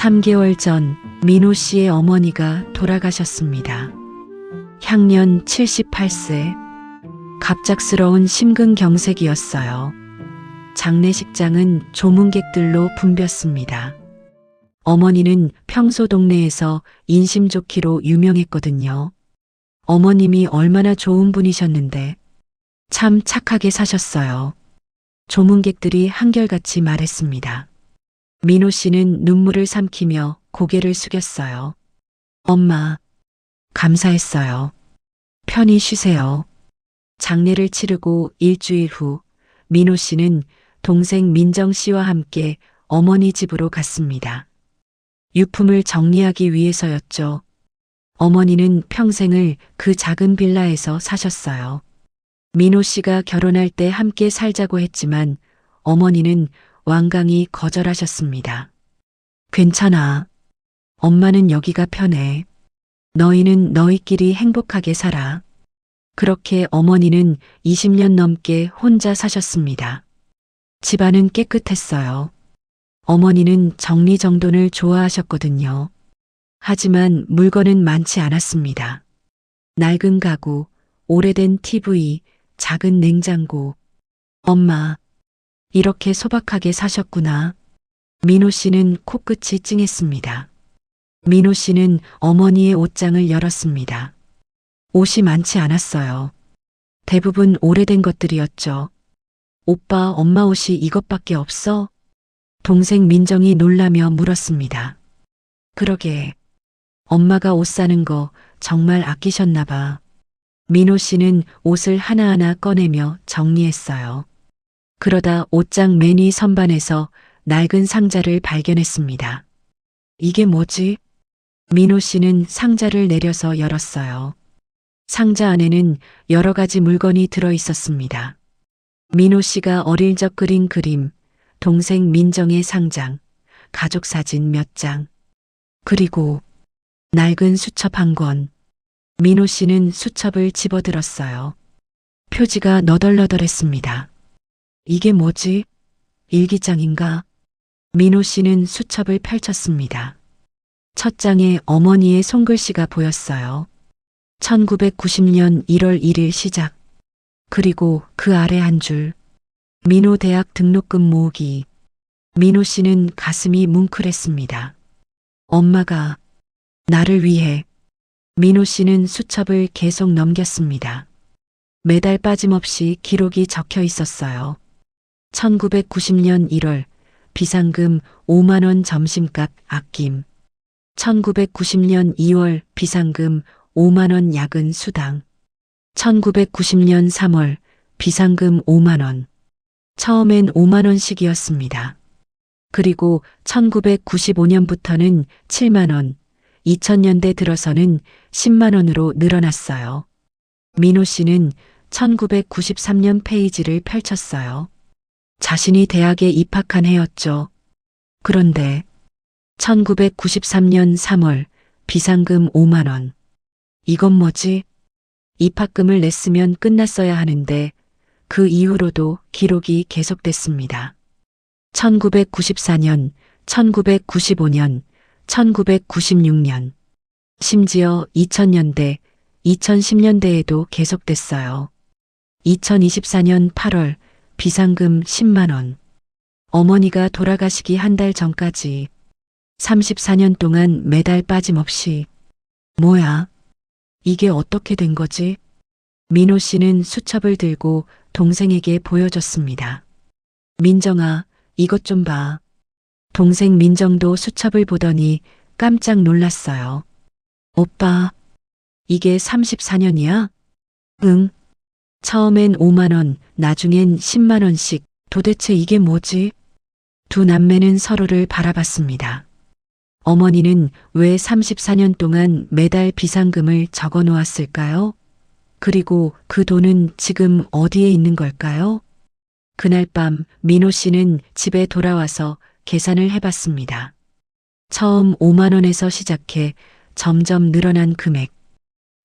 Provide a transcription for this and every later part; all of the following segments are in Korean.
3개월 전 민호 씨의 어머니가 돌아가셨습니다. 향년 78세. 갑작스러운 심근경색이었어요. 장례식장은 조문객들로 붐볐습니다. 어머니는 평소 동네에서 인심 좋기로 유명했거든요. 어머님이 얼마나 좋은 분이셨는데 참 착하게 사셨어요. 조문객들이 한결같이 말했습니다. 민호 씨는 눈물을 삼키며 고개를 숙였어요. 엄마, 감사했어요. 편히 쉬세요. 장례를 치르고 일주일 후 민호 씨는 동생 민정 씨와 함께 어머니 집으로 갔습니다. 유품을 정리하기 위해서였죠. 어머니는 평생을 그 작은 빌라에서 사셨어요. 민호 씨가 결혼할 때 함께 살자고 했지만 어머니는 완강히 거절하셨습니다. 괜찮아. 엄마는 여기가 편해. 너희는 너희끼리 행복하게 살아. 그렇게 어머니는 20년 넘게 혼자 사셨습니다. 집안은 깨끗했어요. 어머니는 정리정돈을 좋아하셨거든요. 하지만 물건은 많지 않았습니다. 낡은 가구, 오래된 TV, 작은 냉장고. 엄마, 이렇게 소박하게 사셨구나. 민호 씨는 코끝이 찡했습니다. 민호 씨는 어머니의 옷장을 열었습니다. 옷이 많지 않았어요. 대부분 오래된 것들이었죠. 오빠, 엄마 옷이 이것밖에 없어? 동생 민정이 놀라며 물었습니다. 그러게. 엄마가 옷 사는 거 정말 아끼셨나 봐. 민호 씨는 옷을 하나하나 꺼내며 정리했어요. 그러다 옷장 맨 위 선반에서 낡은 상자를 발견했습니다. 이게 뭐지? 민호 씨는 상자를 내려서 열었어요. 상자 안에는 여러 가지 물건이 들어 있었습니다. 민호 씨가 어릴 적 그린 그림, 동생 민정의 상장, 가족 사진 몇 장, 그리고 낡은 수첩 한 권. 민호 씨는 수첩을 집어들었어요. 표지가 너덜너덜했습니다. 이게 뭐지? 일기장인가? 민호 씨는 수첩을 펼쳤습니다. 첫 장에 어머니의 손글씨가 보였어요. 1990년 1월 1일 시작. 그리고 그 아래 한 줄. 민호 대학 등록금 모으기. 민호 씨는 가슴이 뭉클했습니다. 엄마가 나를 위해. 민호 씨는 수첩을 계속 넘겼습니다. 매달 빠짐없이 기록이 적혀 있었어요. 1990년 1월 비상금 5만 원 점심값 아낌. 1990년 2월 비상금 5만 원 야근 수당. 1990년 3월 비상금 5만 원. 처음엔 5만 원씩이었습니다. 그리고 1995년부터는 7만 원, 2000년대 들어서는 10만 원으로 늘어났어요. 민호 씨는 1993년 페이지를 펼쳤어요. 자신이 대학에 입학한 해였죠. 그런데 1993년 3월 비상금 5만 원. 이건 뭐지? 입학금을 냈으면 끝났어야 하는데 그 이후로도 기록이 계속됐습니다. 1994년, 1995년, 1996년, 심지어 2000년대, 2010년대에도 계속됐어요. 2024년 8월 비상금 10만 원. 어머니가 돌아가시기 한 달 전까지 34년 동안 매달 빠짐없이. 뭐야? 이게 어떻게 된 거지? 민호 씨는 수첩을 들고 동생에게 보여줬습니다. 민정아, 이것 좀 봐. 동생 민정도 수첩을 보더니 깜짝 놀랐어요. 오빠, 이게 34년이야? 응. 처음엔 5만 원, 나중엔 10만 원씩. 도대체 이게 뭐지? 두 남매는 서로를 바라봤습니다. 어머니는 왜 34년 동안 매달 비상금을 적어 놓았을까요? 그리고 그 돈은 지금 어디에 있는 걸까요? 그날 밤 민호 씨는 집에 돌아와서 계산을 해봤습니다. 처음 5만 원에서 시작해 점점 늘어난 금액.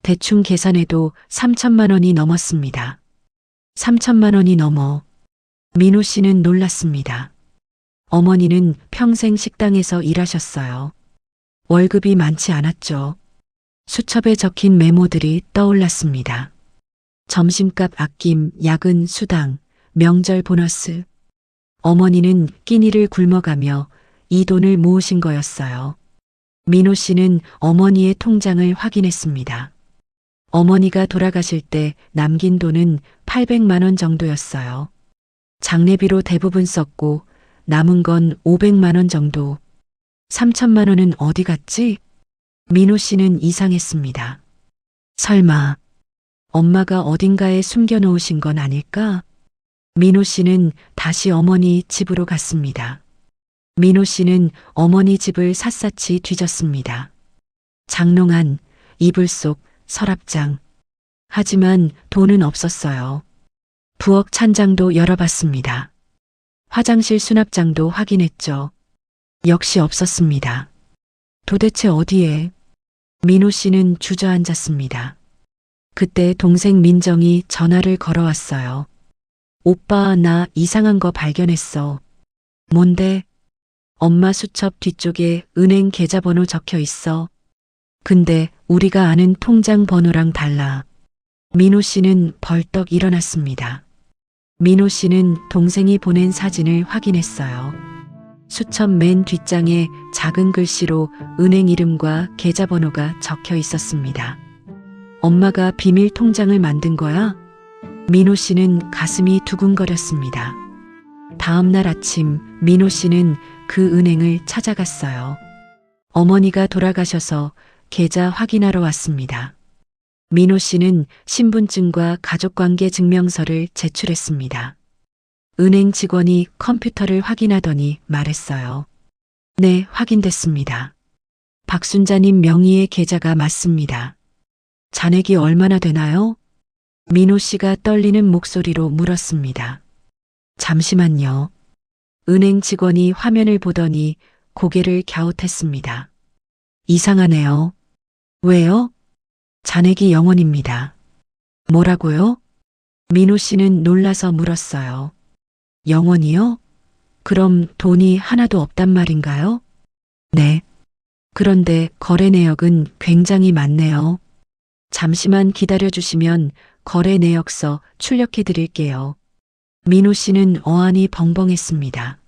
대충 계산해도 3천만 원이 넘었습니다. 3천만 원이 넘어. 민호 씨는 놀랐습니다. 어머니는 평생 식당에서 일하셨어요. 월급이 많지 않았죠. 수첩에 적힌 메모들이 떠올랐습니다. 점심값 아낌, 야근 수당, 명절 보너스. 어머니는 끼니를 굶어가며 이 돈을 모으신 거였어요. 민호 씨는 어머니의 통장을 확인했습니다. 어머니가 돌아가실 때 남긴 돈은 800만 원 정도였어요. 장례비로 대부분 썼고 남은 건 500만 원 정도. 3천만 원은 어디 갔지? 민호 씨는 이상했습니다. 설마 엄마가 어딘가에 숨겨놓으신 건 아닐까? 민호 씨는 다시 어머니 집으로 갔습니다. 민호 씨는 어머니 집을 샅샅이 뒤졌습니다. 장롱안, 이불 속, 서랍장. 하지만 돈은 없었어요. 부엌 찬장도 열어봤습니다. 화장실 수납장도 확인했죠. 역시 없었습니다. 도대체 어디에? 민호 씨는 주저앉았습니다. 그때 동생 민정이 전화를 걸어왔어요. 오빠, 나 이상한 거 발견했어. 뭔데? 엄마 수첩 뒤쪽에 은행 계좌번호 적혀 있어. 근데 우리가 아는 통장 번호랑 달라. 민호 씨는 벌떡 일어났습니다. 민호 씨는 동생이 보낸 사진을 확인했어요. 수첩 맨 뒷장에 작은 글씨로 은행 이름과 계좌번호가 적혀 있었습니다. 엄마가 비밀 통장을 만든 거야? 민호 씨는 가슴이 두근거렸습니다. 다음 날 아침 민호 씨는 그 은행을 찾아갔어요. 어머니가 돌아가셔서 계좌 확인하러 왔습니다. 민호 씨는 신분증과 가족관계 증명서를 제출했습니다. 은행 직원이 컴퓨터를 확인하더니 말했어요. 네, 확인됐습니다. 박순자님 명의의 계좌가 맞습니다. 잔액이 얼마나 되나요? 민호 씨가 떨리는 목소리로 물었습니다. 잠시만요. 은행 직원이 화면을 보더니 고개를 갸웃했습니다. 이상하네요. 왜요? 잔액이 0원입니다. 뭐라고요? 민호 씨는 놀라서 물었어요. 0원이요? 그럼 돈이 하나도 없단 말인가요? 네. 그런데 거래 내역은 굉장히 많네요. 잠시만 기다려주시면 거래 내역서 출력해 드릴게요. 민호 씨는 어안이 벙벙했습니다.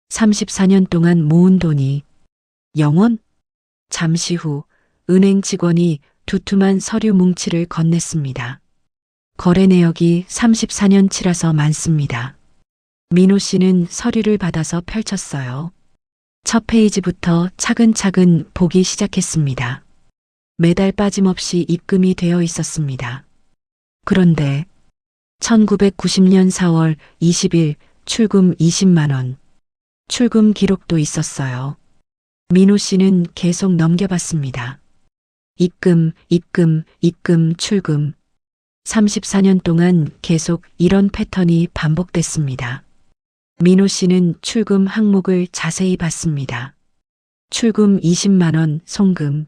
34년 동안 모은 돈이 0원? 잠시 후 은행 직원이 두툼한 서류 뭉치를 건넸습니다. 거래 내역이 34년치라서 많습니다. 민호 씨는 서류를 받아서 펼쳤어요. 첫 페이지부터 차근차근 보기 시작했습니다. 매달 빠짐없이 입금이 되어 있었습니다. 그런데 1990년 4월 20일 출금 20만 원. 출금 기록도 있었어요. 민호 씨는 계속 넘겨봤습니다. 입금, 입금, 입금, 출금. 34년 동안 계속 이런 패턴이 반복됐습니다. 민호 씨는 출금 항목을 자세히 봤습니다. 출금 20만 원 송금,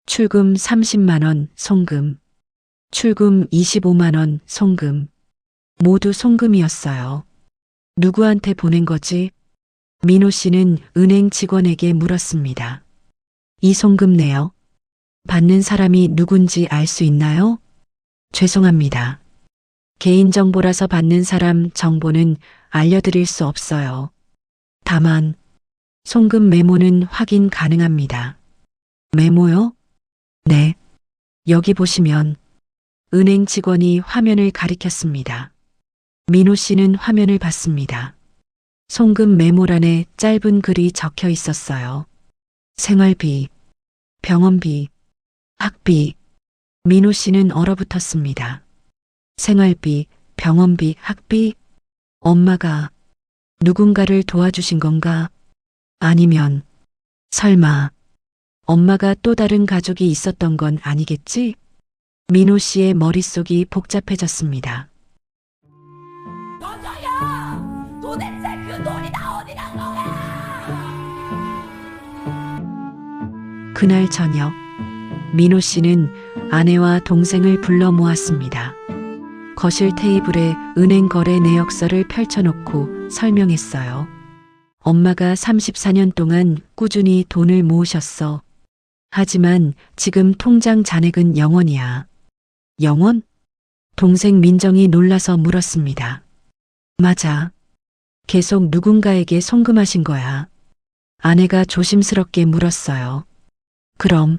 출금 30만 원 송금, 출금 25만 원 송금. 모두 송금이었어요. 누구한테 보낸 거지? 민호 씨는 은행 직원에게 물었습니다. 이 송금 내역 받는 사람이 누군지 알 수 있나요? 죄송합니다. 개인정보라서 받는 사람 정보는 알려드릴 수 없어요. 다만 송금 메모는 확인 가능합니다. 메모요? 네. 여기 보시면 은행 직원이 화면을 가리켰습니다. 민호 씨는 화면을 봤습니다. 송금 메모란에 짧은 글이 적혀 있었어요. 생활비, 병원비, 학비. 민호 씨는 얼어붙었습니다. 생활비, 병원비, 학비? 엄마가 누군가를 도와주신 건가? 아니면 설마 엄마가 또 다른 가족이 있었던 건 아니겠지? 민호 씨의 머릿속이 복잡해졌습니다. 여자야! 도대체 그 돈이 다 어디 간 거야? 그날 저녁 민호 씨는 아내와 동생을 불러 모았습니다. 거실 테이블에 은행 거래 내역서를 펼쳐놓고 설명했어요. 엄마가 34년 동안 꾸준히 돈을 모으셨어. 하지만 지금 통장 잔액은 0원이야. 0원? 동생 민정이 놀라서 물었습니다. 맞아. 계속 누군가에게 송금하신 거야. 아내가 조심스럽게 물었어요. 그럼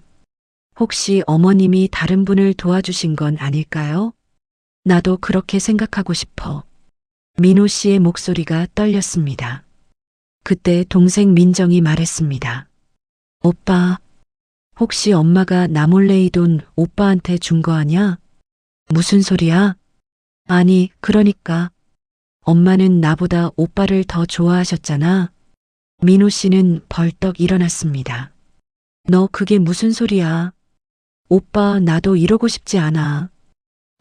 혹시 어머님이 다른 분을 도와주신 건 아닐까요? 나도 그렇게 생각하고 싶어. 민호 씨의 목소리가 떨렸습니다. 그때 동생 민정이 말했습니다. 오빠, 혹시 엄마가 나 몰래 이 돈 오빠한테 준 거 아냐? 무슨 소리야? 아니, 그러니까. 엄마는 나보다 오빠를 더 좋아하셨잖아. 민호 씨는 벌떡 일어났습니다. 너 그게 무슨 소리야? 오빠, 나도 이러고 싶지 않아.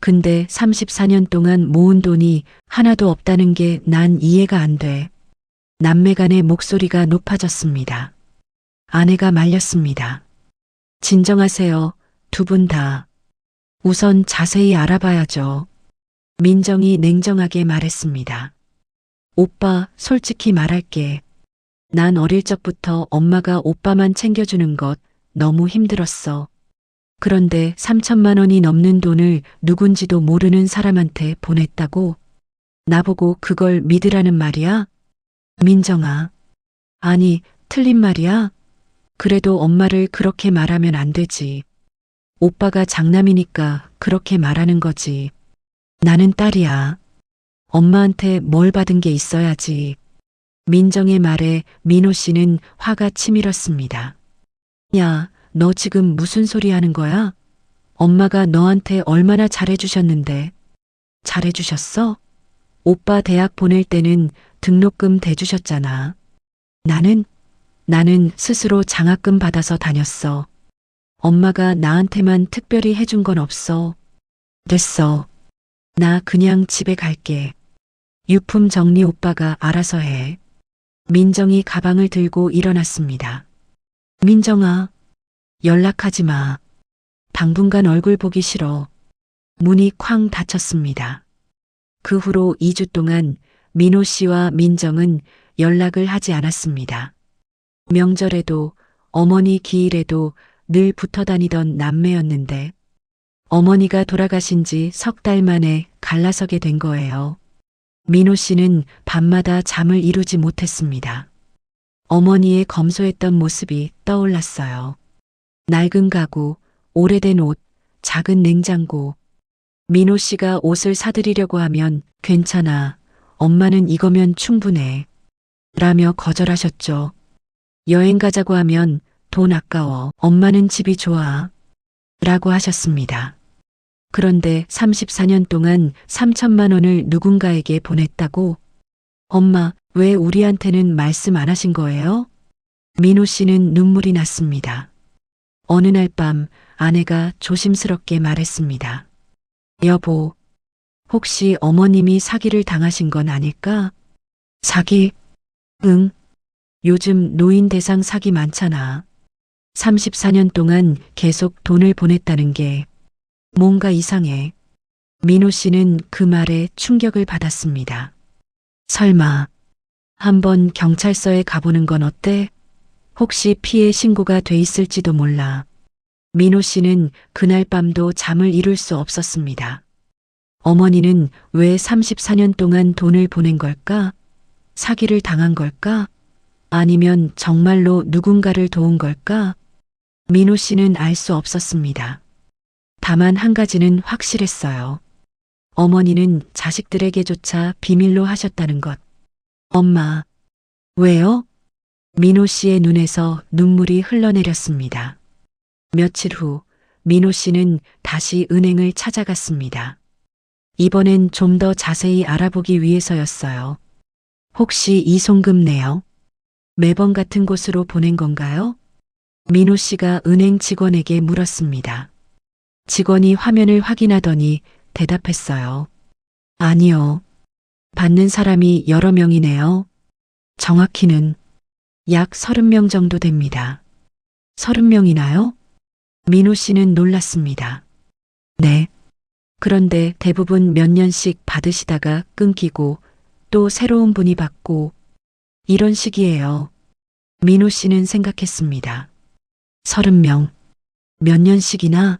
근데 34년 동안 모은 돈이 하나도 없다는 게 난 이해가 안 돼. 남매 간의 목소리가 높아졌습니다. 아내가 말렸습니다. 진정하세요. 두 분 다. 우선 자세히 알아봐야죠. 민정이 냉정하게 말했습니다. 오빠, 솔직히 말할게. 난 어릴 적부터 엄마가 오빠만 챙겨주는 것 너무 힘들었어. 그런데 3천만 원이 넘는 돈을 누군지도 모르는 사람한테 보냈다고? 나보고 그걸 믿으라는 말이야? 민정아. 아니, 틀린 말이야? 그래도 엄마를 그렇게 말하면 안 되지. 오빠가 장남이니까 그렇게 말하는 거지. 나는 딸이야. 엄마한테 뭘 받은 게 있어야지. 민정의 말에 민호 씨는 화가 치밀었습니다. 야, 너 지금 무슨 소리 하는 거야? 엄마가 너한테 얼마나 잘해주셨는데. 잘해주셨어? 오빠 대학 보낼 때는 등록금 대주셨잖아. 나는 스스로 장학금 받아서 다녔어. 엄마가 나한테만 특별히 해준 건 없어. 됐어. 나 그냥 집에 갈게. 유품 정리 오빠가 알아서 해. 민정이 가방을 들고 일어났습니다. 민정아, 연락하지 마. 당분간 얼굴 보기 싫어. 문이 쾅 닫혔습니다. 그 후로 2주 동안 민호 씨와 민정은 연락을 하지 않았습니다. 명절에도 어머니 기일에도 늘 붙어 다니던 남매였는데 어머니가 돌아가신 지 석 달 만에 갈라서게 된 거예요. 민호 씨는 밤마다 잠을 이루지 못했습니다. 어머니의 검소했던 모습이 떠올랐어요. 낡은 가구, 오래된 옷, 작은 냉장고. 민호 씨가 옷을 사드리려고 하면 괜찮아. 엄마는 이거면 충분해. 라며 거절하셨죠. 여행 가자고 하면 돈 아까워. 엄마는 집이 좋아. 라고 하셨습니다. 그런데 34년 동안 3천만 원을 누군가에게 보냈다고? 엄마, 왜 우리한테는 말씀 안 하신 거예요? 민호 씨는 눈물이 났습니다. 어느 날 밤 아내가 조심스럽게 말했습니다. 여보, 혹시 어머님이 사기를 당하신 건 아닐까? 사기? 응. 요즘 노인 대상 사기 많잖아. 34년 동안 계속 돈을 보냈다는 게 뭔가 이상해. 민호 씨는 그 말에 충격을 받았습니다. 설마 한번 경찰서에 가보는 건 어때? 혹시 피해 신고가 돼 있을지도 몰라. 민호 씨는 그날 밤도 잠을 이룰 수 없었습니다. 어머니는 왜 34년 동안 돈을 보낸 걸까? 사기를 당한 걸까? 아니면 정말로 누군가를 도운 걸까? 민호 씨는 알 수 없었습니다. 다만 한 가지는 확실했어요. 어머니는 자식들에게조차 비밀로 하셨다는 것. 엄마, 왜요? 민호 씨의 눈에서 눈물이 흘러내렸습니다. 며칠 후 민호 씨는 다시 은행을 찾아갔습니다. 이번엔 좀 더 자세히 알아보기 위해서였어요. 혹시 이 송금 내역 매번 같은 곳으로 보낸 건가요? 민호 씨가 은행 직원에게 물었습니다. 직원이 화면을 확인하더니 대답했어요. 아니요. 받는 사람이 여러 명이네요. 정확히는 약 30명 정도 됩니다. 30명이나요? 민호 씨는 놀랐습니다. 네. 그런데 대부분 몇 년씩 받으시다가 끊기고 또 새로운 분이 받고 이런 식이에요. 민호 씨는 생각했습니다. 30명. 몇 년씩이나?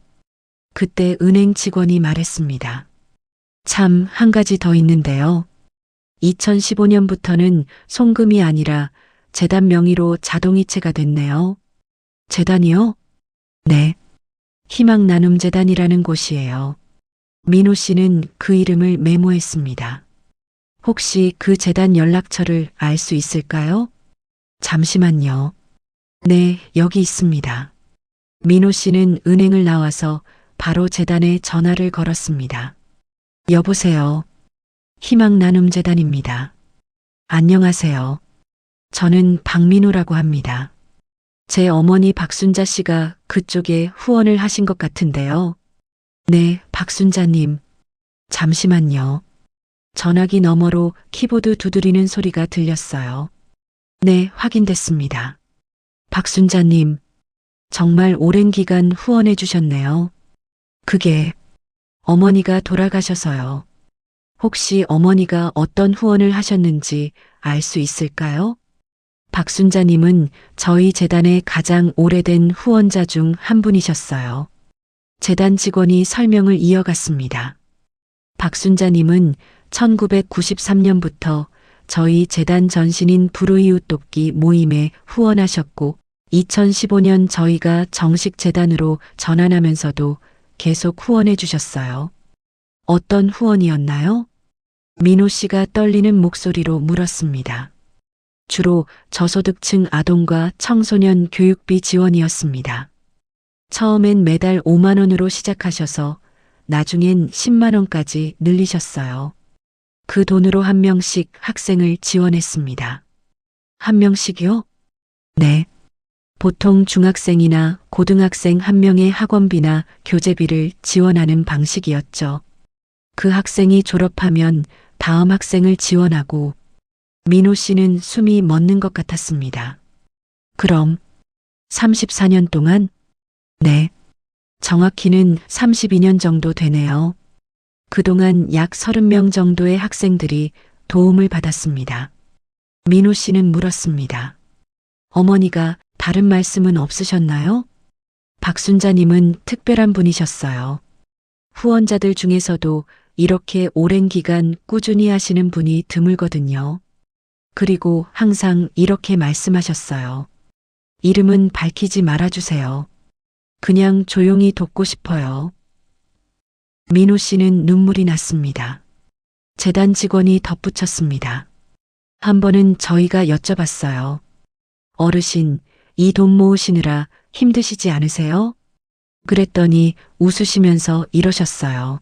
그때 은행 직원이 말했습니다. 참, 한 가지 더 있는데요. 2015년부터는 송금이 아니라 재단 명의로 자동이체가 됐네요. 재단이요? 네. 희망나눔재단이라는 곳이에요. 민호 씨는 그 이름을 메모했습니다. 혹시 그 재단 연락처를 알 수 있을까요? 잠시만요. 네, 여기 있습니다. 민호 씨는 은행을 나와서 바로 재단에 전화를 걸었습니다. 여보세요. 희망나눔재단입니다. 안녕하세요. 저는 박민호라고 합니다. 제 어머니 박순자 씨가 그쪽에 후원을 하신 것 같은데요. 네, 박순자님. 잠시만요. 전화기 너머로 키보드 두드리는 소리가 들렸어요. 네, 확인됐습니다. 박순자님, 정말 오랜 기간 후원해 주셨네요. 그게 어머니가 돌아가셔서요. 혹시 어머니가 어떤 후원을 하셨는지 알 수 있을까요? 박순자님은 저희 재단의 가장 오래된 후원자 중 한 분이셨어요. 재단 직원이 설명을 이어갔습니다. 박순자님은 1993년부터 저희 재단 전신인 불우이웃 돕기 모임에 후원하셨고 2015년 저희가 정식 재단으로 전환하면서도 계속 후원해 주셨어요. 어떤 후원이었나요? 민호 씨가 떨리는 목소리로 물었습니다. 주로 저소득층 아동과 청소년 교육비 지원이었습니다. 처음엔 매달 5만 원으로 시작하셔서 나중엔 10만 원까지 늘리셨어요. 그 돈으로 한 명씩 학생을 지원했습니다. 한 명씩이요? 네. 보통 중학생이나 고등학생 한 명의 학원비나 교재비를 지원하는 방식이었죠. 그 학생이 졸업하면 다음 학생을 지원하고 민호 씨는 숨이 멎는 것 같았습니다. 그럼 34년 동안? 네. 정확히는 32년 정도 되네요. 그동안 약 30명 정도의 학생들이 도움을 받았습니다. 민호 씨는 물었습니다. 어머니가 다른 말씀은 없으셨나요? 박순자님은 특별한 분이셨어요. 후원자들 중에서도 이렇게 오랜 기간 꾸준히 하시는 분이 드물거든요. 그리고 항상 이렇게 말씀하셨어요. 이름은 밝히지 말아주세요. 그냥 조용히 돕고 싶어요. 민호 씨는 눈물이 났습니다. 재단 직원이 덧붙였습니다. 한 번은 저희가 여쭤봤어요. 어르신, 이 돈 모으시느라 힘드시지 않으세요? 그랬더니 웃으시면서 이러셨어요.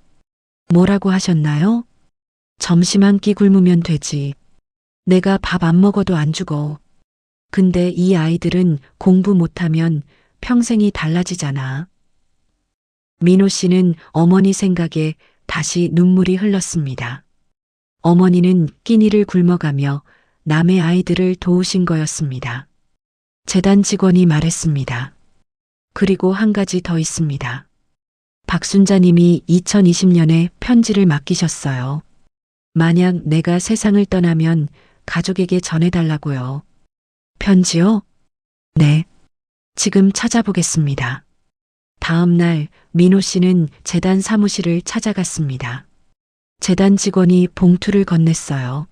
뭐라고 하셨나요? 점심 한 끼 굶으면 되지. 내가 밥 안 먹어도 안 죽어. 근데 이 아이들은 공부 못하면 평생이 달라지잖아. 민호 씨는 어머니 생각에 다시 눈물이 흘렀습니다. 어머니는 끼니를 굶어가며 남의 아이들을 도우신 거였습니다. 재단 직원이 말했습니다. 그리고 한 가지 더 있습니다. 박순자님이 2020년에 편지를 맡기셨어요. 만약 내가 세상을 떠나면 가족에게 전해달라고요. 편지요? 네. 지금 찾아보겠습니다. 다음 날 민호 씨는 재단 사무실을 찾아갔습니다. 재단 직원이 봉투를 건넸어요.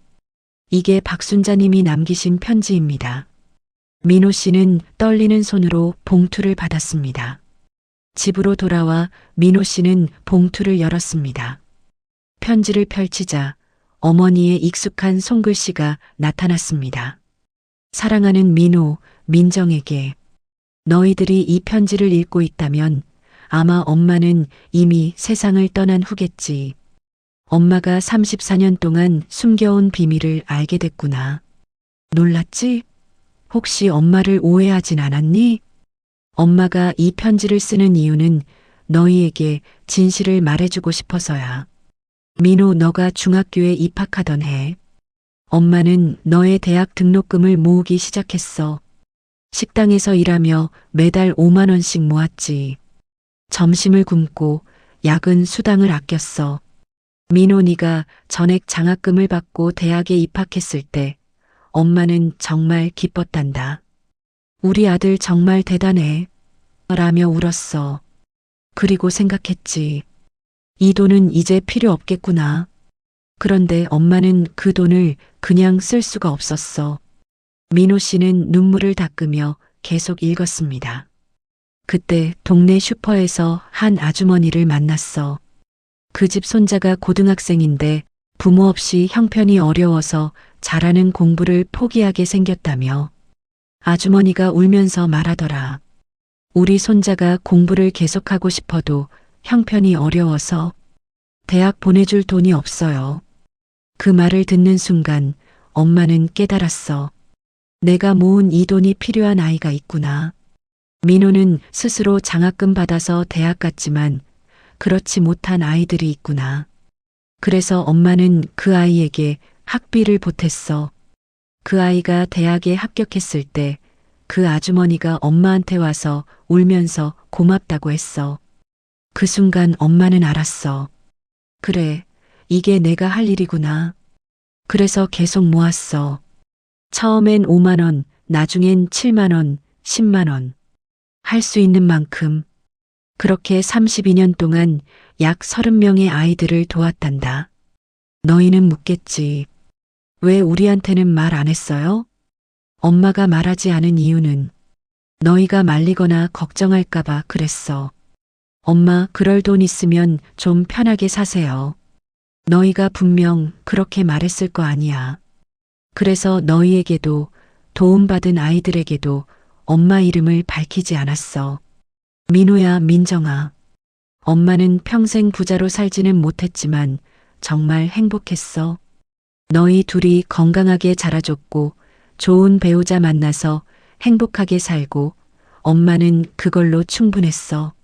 이게 박순자님이 남기신 편지입니다. 민호 씨는 떨리는 손으로 봉투를 받았습니다. 집으로 돌아와 민호 씨는 봉투를 열었습니다. 편지를 펼치자 어머니의 익숙한 손글씨가 나타났습니다. 사랑하는 민호, 민정에게 너희들이 이 편지를 읽고 있다면 아마 엄마는 이미 세상을 떠난 후겠지. 엄마가 34년 동안 숨겨온 비밀을 알게 됐구나. 놀랐지? 혹시 엄마를 오해하진 않았니? 엄마가 이 편지를 쓰는 이유는 너희에게 진실을 말해주고 싶어서야. 민호, 너가 중학교에 입학하던 해, 엄마는 너의 대학 등록금을 모으기 시작했어. 식당에서 일하며 매달 5만 원씩 모았지. 점심을 굶고 야근 수당을 아꼈어. 민호, 네가 전액 장학금을 받고 대학에 입학했을 때 엄마는 정말 기뻤단다. 우리 아들 정말 대단해. 라며 울었어. 그리고 생각했지. 이 돈은 이제 필요 없겠구나. 그런데 엄마는 그 돈을 그냥 쓸 수가 없었어. 민호 씨는 눈물을 닦으며 계속 읽었습니다. 그때 동네 슈퍼에서 한 아주머니를 만났어. 그 집 손자가 고등학생인데 부모 없이 형편이 어려워서 잘하는 공부를 포기하게 생겼다며. 아주머니가 울면서 말하더라. 우리 손자가 공부를 계속하고 싶어도 형편이 어려워서 대학 보내줄 돈이 없어요. 그 말을 듣는 순간 엄마는 깨달았어. 내가 모은 이 돈이 필요한 아이가 있구나. 민호는 스스로 장학금 받아서 대학 갔지만 그렇지 못한 아이들이 있구나. 그래서 엄마는 그 아이에게 학비를 보탰어. 그 아이가 대학에 합격했을 때 그 아주머니가 엄마한테 와서 울면서 고맙다고 했어. 그 순간 엄마는 알았어. 그래, 이게 내가 할 일이구나. 그래서 계속 모았어. 처음엔 5만 원, 나중엔 7만 원, 10만 원. 할 수 있는 만큼. 그렇게 32년 동안 약 30명의 아이들을 도왔단다. 너희는 묻겠지. 왜 우리한테는 말 안 했어요? 엄마가 말하지 않은 이유는 너희가 말리거나 걱정할까봐 그랬어. 엄마, 그럴 돈 있으면 좀 편하게 사세요. 너희가 분명 그렇게 말했을 거 아니야. 그래서 너희에게도 도움받은 아이들에게도 엄마 이름을 밝히지 않았어. 민호야, 민정아. 엄마는 평생 부자로 살지는 못했지만 정말 행복했어. 너희 둘이 건강하게 자라줬고 좋은 배우자 만나서 행복하게 살고 엄마는 그걸로 충분했어.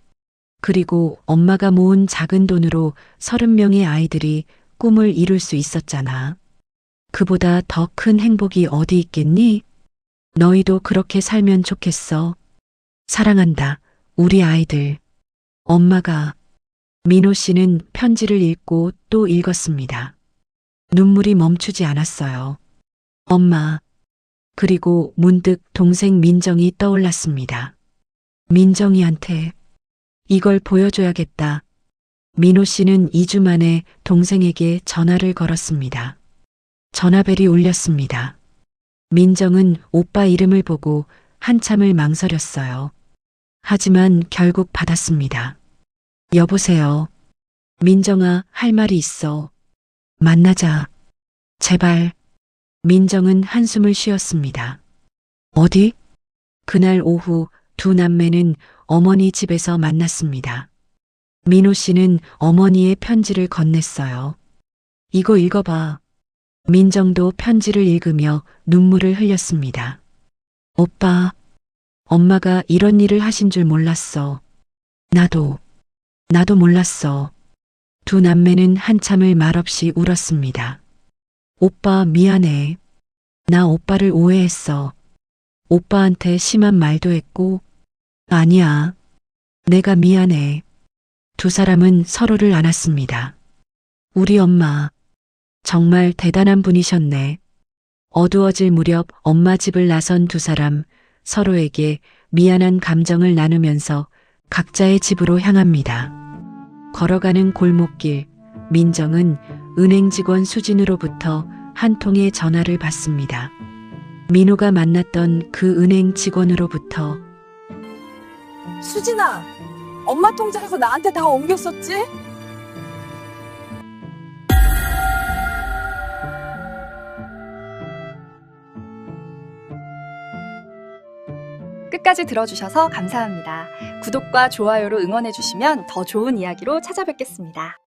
그리고 엄마가 모은 작은 돈으로 30명의 아이들이 꿈을 이룰 수 있었잖아. 그보다 더 큰 행복이 어디 있겠니? 너희도 그렇게 살면 좋겠어. 사랑한다, 우리 아이들. 엄마가. 민호 씨는 편지를 읽고 또 읽었습니다. 눈물이 멈추지 않았어요. 엄마. 그리고 문득 동생 민정이 떠올랐습니다. 민정이한테 이걸 보여줘야겠다. 민호 씨는 2주 만에 동생에게 전화를 걸었습니다. 전화벨이 울렸습니다. 민정은 오빠 이름을 보고 한참을 망설였어요. 하지만 결국 받았습니다. 여보세요. 민정아, 할 말이 있어. 만나자. 제발. 민정은 한숨을 쉬었습니다. 어디? 그날 오후 두 남매는 어머니 집에서 만났습니다. 민호 씨는 어머니의 편지를 건넸어요. 이거 읽어봐. 민정도 편지를 읽으며 눈물을 흘렸습니다. 오빠, 엄마가 이런 일을 하신 줄 몰랐어. 나도 몰랐어. 두 남매는 한참을 말없이 울었습니다. 오빠, 미안해. 나 오빠를 오해했어. 오빠한테 심한 말도 했고. 아니야. 내가 미안해. 두 사람은 서로를 안았습니다. 우리 엄마, 정말 대단한 분이셨네. 어두워질 무렵 엄마 집을 나선 두 사람, 서로에게 미안한 감정을 나누면서 각자의 집으로 향합니다. 걸어가는 골목길, 민정은 은행 직원 수진으로부터 한 통의 전화를 받습니다. 민호가 만났던 그 은행 직원으로부터 수진아, 엄마 통장에서 나한테 다 옮겼었지? 끝까지 들어주셔서 감사합니다. 구독과 좋아요로 응원해주시면 더 좋은 이야기로 찾아뵙겠습니다.